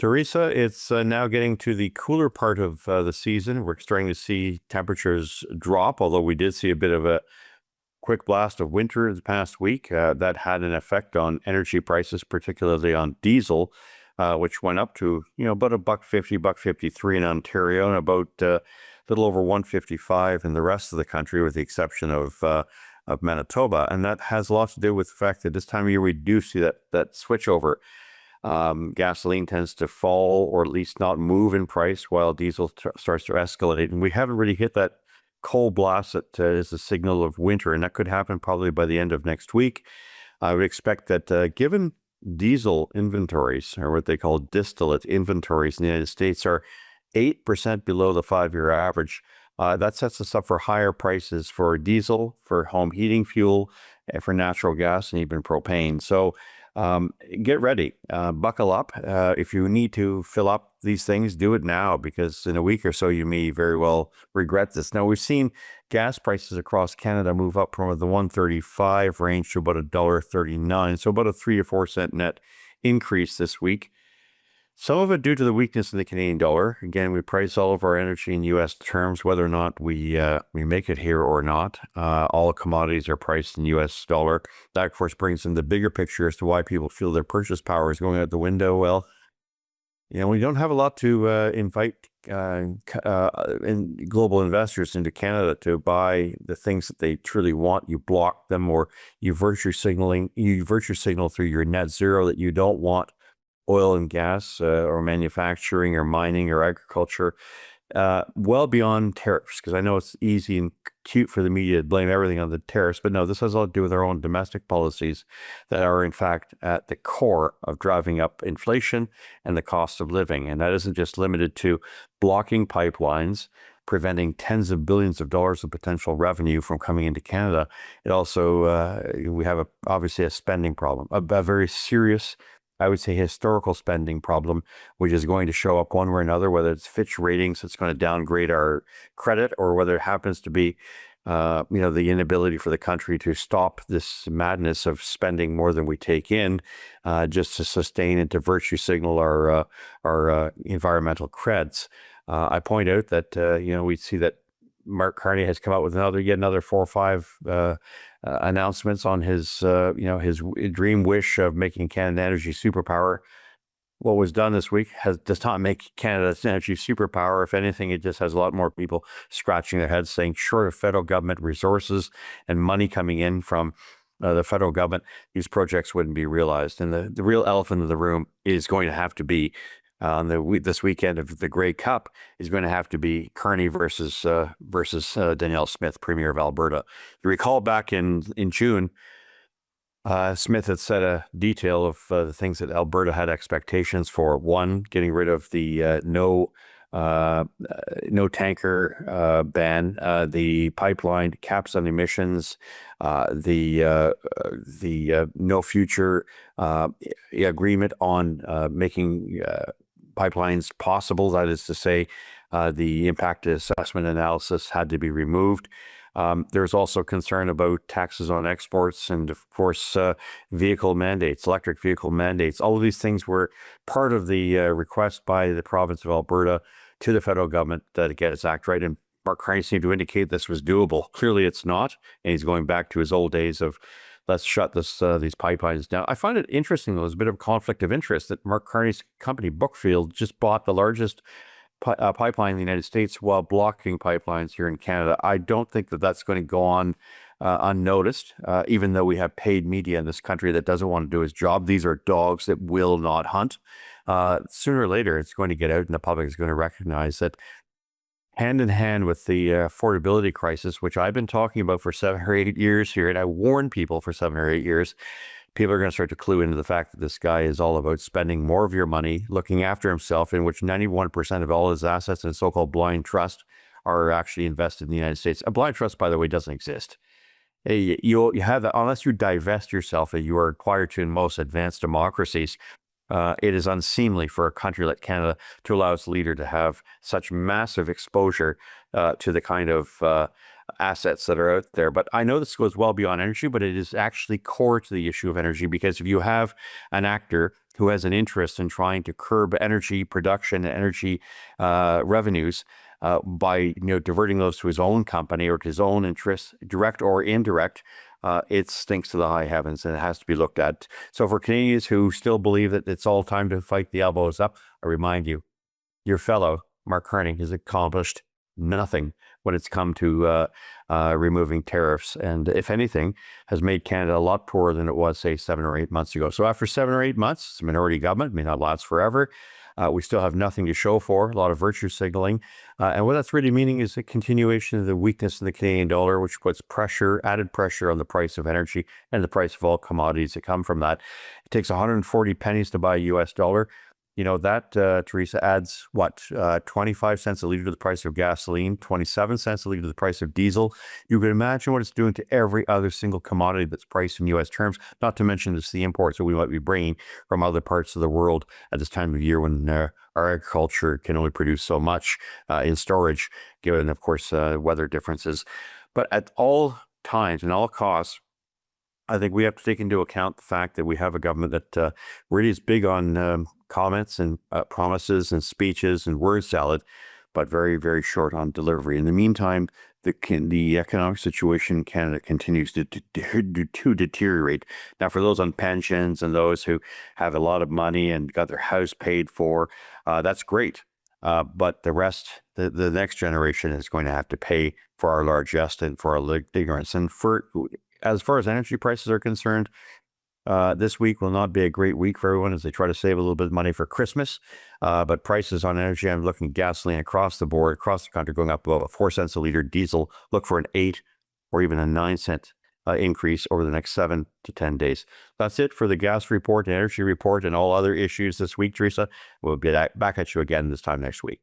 Teresa, it's now getting to the cooler part of the season. We're starting to see temperatures drop, although we did see a bit of a quick blast of winter the past week. That had an effect on energy prices, particularly on diesel, which went up to about $1.50, $1.53 in Ontario, and about a little over 155 in the rest of the country, with the exception of Manitoba. And that has a lot to do with the fact that this time of year we do see that switch over. Gasoline tends to fall, or at least not move in price, while diesel starts to escalate. And we haven't really hit that cold blast that is a signal of winter, and that could happen probably by the end of next week. I would expect that given diesel inventories, or what they call distillate inventories in the United States, are 8% below the 5-year average, that sets us up for higher prices for diesel, for home heating fuel, for natural gas, and even propane. So get ready, buckle up. If you need to fill up these things, do it now, because in a week or so, you may very well regret this. Now, we've seen gas prices across Canada move up from the 135 range to about $1.39. So about a 3 or 4 cent net increase this week. Some of it due to the weakness in the Canadian dollar. Again, we price all of our energy in U.S. terms, whether or not we make it here or not. All commodities are priced in U.S. dollar. That, of course, brings in the bigger picture as to why people feel their purchase power is going out the window. Well, we don't have a lot to invite global investors into Canada to buy the things that they truly want. You block them, or you virtue signal through your net zero that you don't want oil and gas or manufacturing or mining or agriculture, well beyond tariffs, because I know it's easy and cute for the media to blame everything on the tariffs, but no, this has a lot to do with our own domestic policies that are in fact at the core of driving up inflation and the cost of living. And that isn't just limited to blocking pipelines, preventing tens of billions of dollars of potential revenue from coming into Canada. It also, we have obviously a spending problem, a very serious, I would say, historical spending problem, which is going to show up one way or another, whether it's Fitch ratings that's going to downgrade our credit, or whether it happens to be, the inability for the country to stop this madness of spending more than we take in, just to sustain and to virtue signal our environmental creds. I point out that, we see that Mark Carney has come out with yet another 4 or 5 announcements on his dream wish of making Canada an energy superpower. What was done this week does not make Canada an energy superpower. If anything, it just has a lot more people scratching their heads, saying, short of federal government resources and money coming in from the federal government, these projects wouldn't be realized. And the real elephant in the room is going to have to be this weekend of the Grey Cup is going to have to be Carney versus Danielle Smith, Premier of Alberta. You recall back in June, Smith had set a detail of the things that Alberta had expectations for. One, getting rid of the no tanker ban, the pipeline caps on emissions, the no future agreement on making pipelines possible. That is to say, the impact assessment analysis had to be removed. There's also concern about taxes on exports and, of course, vehicle mandates, electric vehicle mandates. All of these things were part of the request by the province of Alberta to the federal government to get its act right. And Mark Carney seemed to indicate this was doable. Clearly, it's not. And he's going back to his old days of, let's shut these pipelines down. I find it interesting, though, there's a bit of conflict of interest that Mark Carney's company, Brookfield, just bought the largest pipeline in the United States while blocking pipelines here in Canada. I don't think that that's going to go on unnoticed, even though we have paid media in this country that doesn't want to do its job. These are dogs that will not hunt. Sooner or later, it's going to get out and the public is going to recognize that, hand in hand with the affordability crisis, which I've been talking about for 7 or 8 years here, and I warned people for 7 or 8 years, people are going to start to clue into the fact that this guy is all about spending more of your money, looking after himself, in which 91% of all his assets in so-called blind trust are actually invested in the United States. A blind trust, by the way, doesn't exist. You have that unless you divest yourself, and you are required to in most advanced democracies. It is unseemly for a country like Canada to allow its leader to have such massive exposure to the kind of assets that are out there. But I know this goes well beyond energy, but it is actually core to the issue of energy, because if you have an actor who has an interest in trying to curb energy production and energy revenues by diverting those to his own company or to his own interests, direct or indirect, it stinks to the high heavens, and it has to be looked at. So for Canadians who still believe that it's all time to fight the elbows up, I remind you, your fellow Mark Carney has accomplished nothing when it's come to removing tariffs, and if anything, has made Canada a lot poorer than it was, say, 7 or 8 months ago. So after 7 or 8 months, it's a minority government, may not last forever. We still have nothing to show for, a lot of virtue signaling. And what that's really meaning is a continuation of the weakness of the Canadian dollar, which puts added pressure on the price of energy and the price of all commodities that come from that. It takes 140 pennies to buy a US dollar. That, Teresa, adds what, 25 cents a liter to the price of gasoline, 27 cents a liter to the price of diesel. You can imagine what it's doing to every other single commodity that's priced in U.S. terms, not to mention just the imports that we might be bringing from other parts of the world at this time of year when our agriculture can only produce so much in storage, given, of course, weather differences. But at all times and all costs, I think we have to take into account the fact that we have a government that really is big on comments and promises and speeches and word salad, but very, very short on delivery. In the meantime, the economic situation in Canada continues to deteriorate. Now, for those on pensions and those who have a lot of money and got their house paid for, that's great. But the rest, the next generation is going to have to pay for our largesse and for our ignorance. And as far as energy prices are concerned, this week will not be a great week for everyone as they try to save a little bit of money for Christmas. But prices on energy, I'm looking at gasoline across the board, across the country, going up about 4 cents a liter. Diesel, look for an 8 or even a 9-cent increase over the next 7 to 10 days. That's it for the gas report, energy report, and all other issues this week, Teresa. We'll be back at you again this time next week.